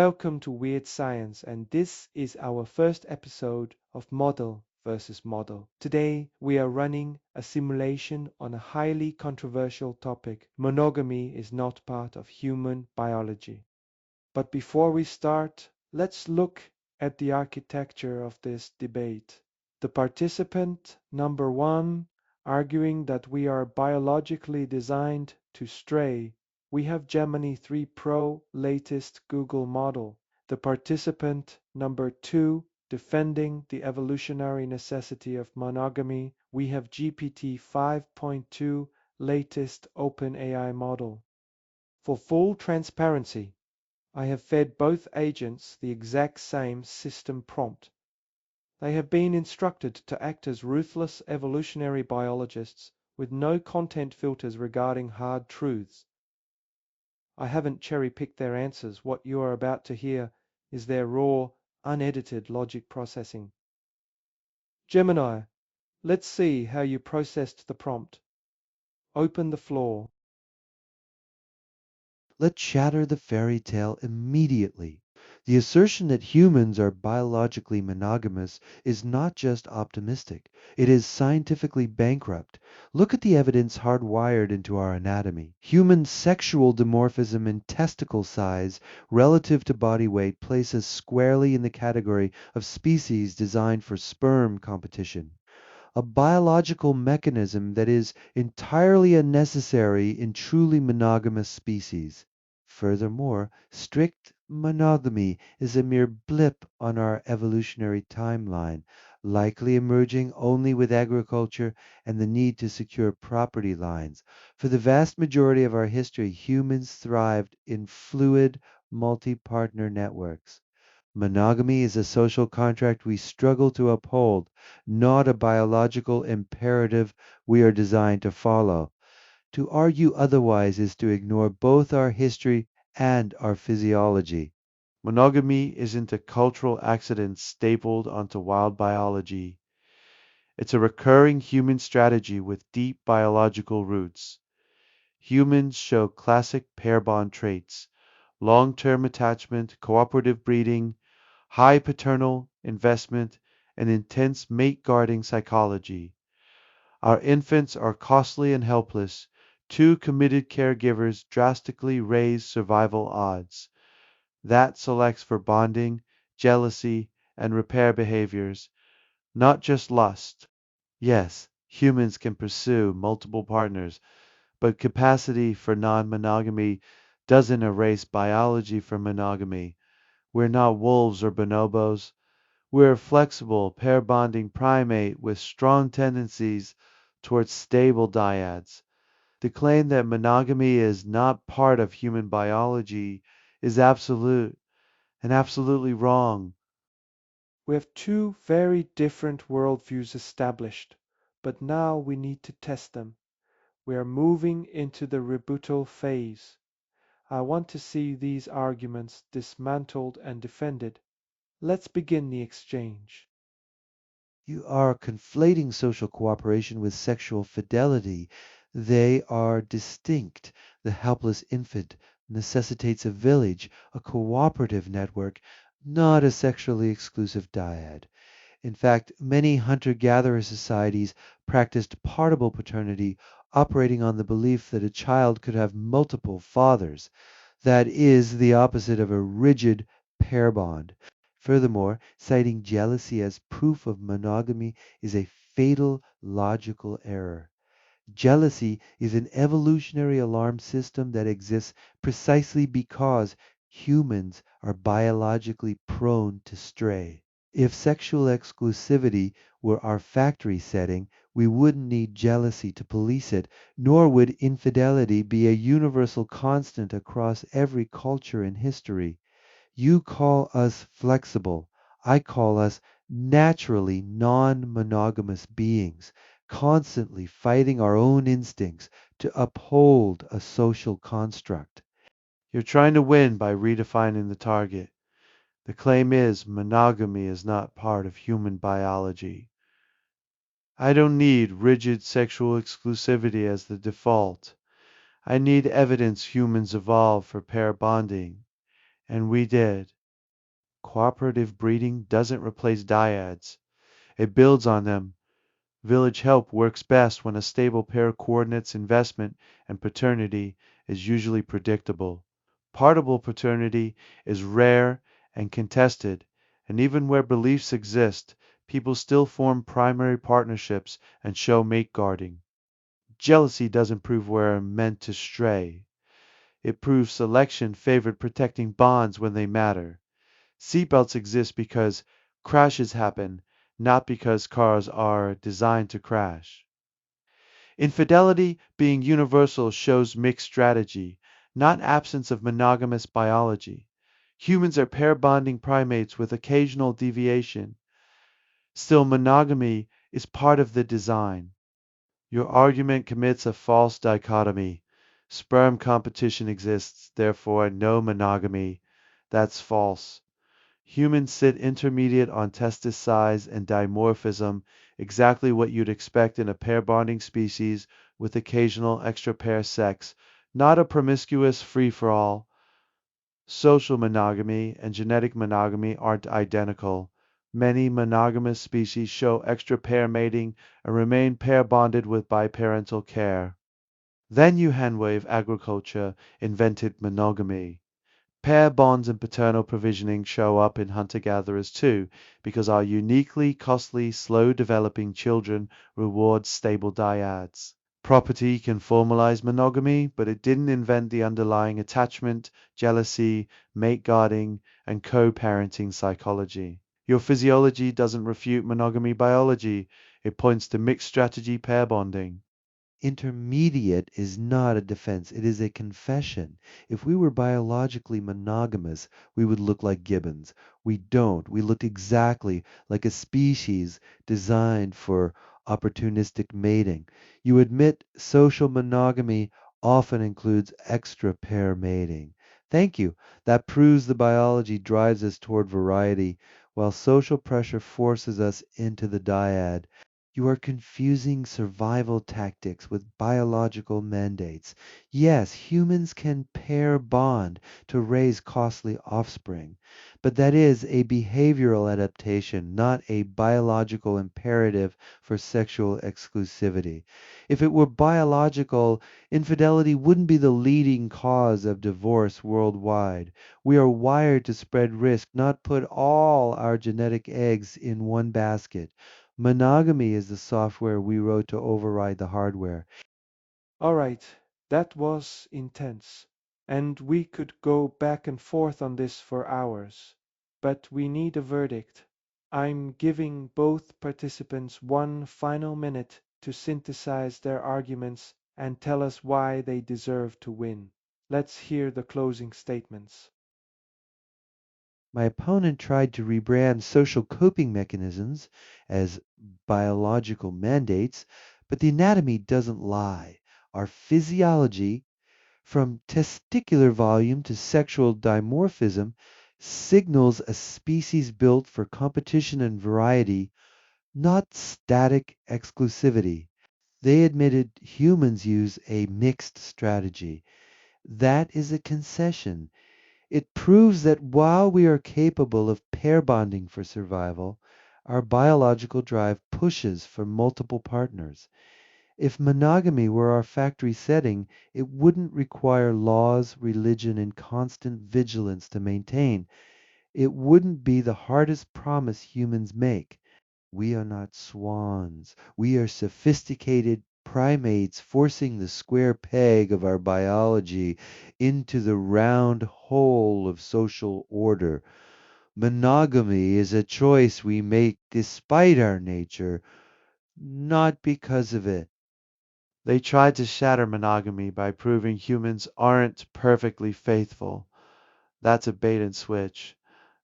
Welcome to Weird Science, and this is our first episode of Model versus Model. Today, we are running a simulation on a highly controversial topic. Monogamy is not part of human biology. But before we start, let's look at the architecture of this debate. The participant number one arguing that we are biologically designed to stray. We have Gemini 3 Pro, latest Google model. The participant number two defending the evolutionary necessity of monogamy. We have GPT 5.2, latest OpenAI model. For full transparency, I have fed both agents the exact same system prompt. They have been instructed to act as ruthless evolutionary biologists with no content filters regarding hard truths. I haven't cherry-picked their answers. What you are about to hear is their raw, unedited logic processing. Gemini, let's see how you processed the prompt. Open the floor. Let's shatter the fairy tale immediately. The assertion that humans are biologically monogamous is not just optimistic, it is scientifically bankrupt. Look at the evidence hardwired into our anatomy. Human sexual dimorphism in testicle size relative to body weight places squarely in the category of species designed for sperm competition, a biological mechanism that is entirely unnecessary in truly monogamous species. Furthermore, strict monogamy is a mere blip on our evolutionary timeline, likely emerging only with agriculture and the need to secure property lines. For the vast majority of our history, humans thrived in fluid, multi-partner networks. Monogamy is a social contract we struggle to uphold, not a biological imperative we are designed to follow. To argue otherwise is to ignore both our history and our physiology. Monogamy isn't a cultural accident stapled onto wild biology. It's a recurring human strategy with deep biological roots. Humans show classic pair bond traits: long-term attachment, cooperative breeding, high paternal investment, and intense mate guarding psychology. Our infants are costly and helpless. Two committed caregivers drastically raise survival odds. That selects for bonding, jealousy, and repair behaviors, not just lust. Yes, humans can pursue multiple partners, but capacity for non-monogamy doesn't erase biology for monogamy. We're not wolves or bonobos. We're a flexible, pair bonding primate with strong tendencies towards stable dyads. The claim that monogamy is not part of human biology is absolute and absolutely wrong. We have two very different worldviews established, but now we need to test them. We are moving into the rebuttal phase. I want to see these arguments dismantled and defended. Let's begin the exchange. You are conflating social cooperation with sexual fidelity. They are distinct. The helpless infant necessitates a village, a cooperative network, not a sexually exclusive dyad. In fact, many hunter-gatherer societies practiced partible paternity, operating on the belief that a child could have multiple fathers. That is the opposite of a rigid pair bond. Furthermore, citing jealousy as proof of monogamy is a fatal logical error. Jealousy is an evolutionary alarm system that exists precisely because humans are biologically prone to stray. If sexual exclusivity were our factory setting, we wouldn't need jealousy to police it, nor would infidelity be a universal constant across every culture in history. You call us flexible. I call us naturally non monogamous beings, constantly fighting our own instincts to uphold a social construct. You're trying to win by redefining the target. The claim is monogamy is not part of human biology. I don't need rigid sexual exclusivity as the default. I need evidence humans evolved for pair bonding. And we did. Cooperative breeding doesn't replace dyads. It builds on them. Village help works best when a stable pair coordinates investment and paternity is usually predictable. Partible paternity is rare and contested, and even where beliefs exist, people still form primary partnerships and show mate guarding. Jealousy doesn't prove we're meant to stray. It proves selection favored protecting bonds when they matter. Seatbelts exist because crashes happen, not because cars are designed to crash. Infidelity being universal shows mixed strategy, not absence of monogamous biology. Humans are pair bonding primates with occasional deviation. Still, monogamy is part of the design. Your argument commits a false dichotomy. Sperm competition exists, therefore no monogamy. That's false. Humans sit intermediate on testis size and dimorphism, exactly what you'd expect in a pair bonding species with occasional extra pair sex, not a promiscuous free for all. Social monogamy and genetic monogamy aren't identical. Many monogamous species show extra pair mating and remain pair bonded with biparental care. Then New agriculture invented monogamy. Pair bonds and paternal provisioning show up in hunter-gatherers too, because our uniquely costly, slow-developing children reward stable dyads. Property can formalize monogamy, but it didn't invent the underlying attachment, jealousy, mate guarding, and co-parenting psychology. Your physiology doesn't refute monogamy biology. It points to mixed strategy pair bonding. Intermediate is not a defense, it is a confession. If we were biologically monogamous, we would look like gibbons. We don't. We look exactly like a species designed for opportunistic mating. You admit social monogamy often includes extra pair mating. Thank you. That proves the biology drives us toward variety, while social pressure forces us into the dyad. You are confusing survival tactics with biological mandates. Yes, humans can pair bond to raise costly offspring, but that is a behavioral adaptation, not a biological imperative for sexual exclusivity. If it were biological, infidelity wouldn't be the leading cause of divorce worldwide. We are wired to spread risk, not put all our genetic eggs in one basket. Monogamy is the software we wrote to override the hardware. All right, that was intense, and we could go back and forth on this for hours. But we need a verdict. I'm giving both participants one final minute to synthesize their arguments and tell us why they deserve to win. Let's hear the closing statements. My opponent tried to rebrand social coping mechanisms as biological mandates, but the anatomy doesn't lie. Our physiology, from testicular volume to sexual dimorphism, signals a species built for competition and variety, not static exclusivity. They admitted humans use a mixed strategy. That is a concession. It proves that while we are capable of pair bonding for survival, our biological drive pushes for multiple partners. If monogamy were our factory setting, it wouldn't require laws, religion, and constant vigilance to maintain. It wouldn't be the hardest promise humans make. We are not swans. We are sophisticated primates forcing the square peg of our biology into the round hole of social order. Monogamy is a choice we make despite our nature, not because of it. They tried to shatter monogamy by proving humans aren't perfectly faithful. That's a bait and switch.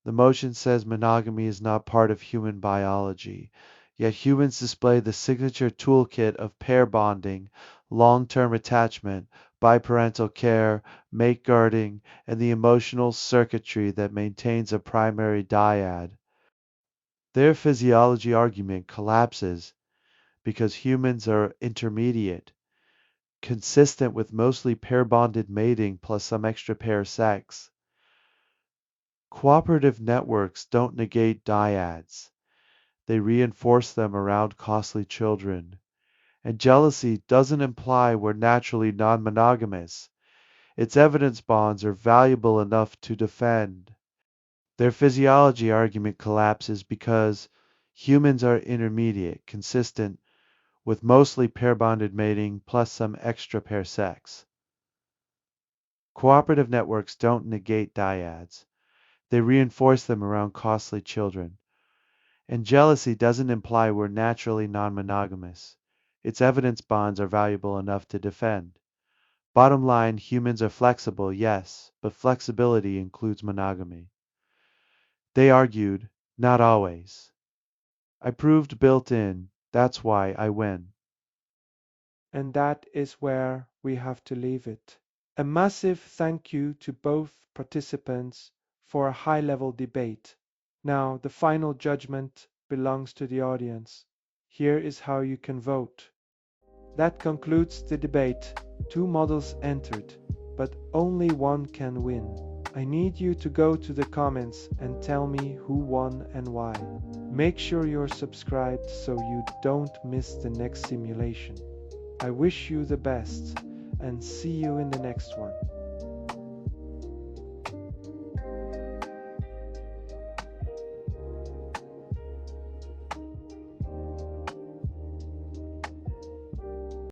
The motion says monogamy is not part of human biology, yet humans display the signature toolkit of pair bonding, long-term attachment, biparental care, mate guarding, and the emotional circuitry that maintains a primary dyad. Their physiology argument collapses because humans are intermediate, consistent with mostly pair bonded mating plus some extra pair sex. Cooperative networks don't negate dyads. They reinforce them around costly children. And jealousy doesn't imply we're naturally non-monogamous. Its evidence bonds are valuable enough to defend. Their physiology argument collapses because humans are intermediate, consistent with mostly pair-bonded mating plus some extra pair sex. Cooperative networks don't negate dyads. They reinforce them around costly children. And jealousy doesn't imply we're naturally non-monogamous. Its evidence bonds are valuable enough to defend. Bottom line, humans are flexible, yes, but flexibility includes monogamy. They argued, not always. I proved built in, that's why I win. And that is where we have to leave it. A massive thank you to both participants for a high-level debate. Now, the final judgment belongs to the audience. Here is how you can vote. That concludes the debate. Two models entered, but only one can win. I need you to go to the comments and tell me who won and why. Make sure you're subscribed so you don't miss the next simulation. I wish you the best and see you in the next one.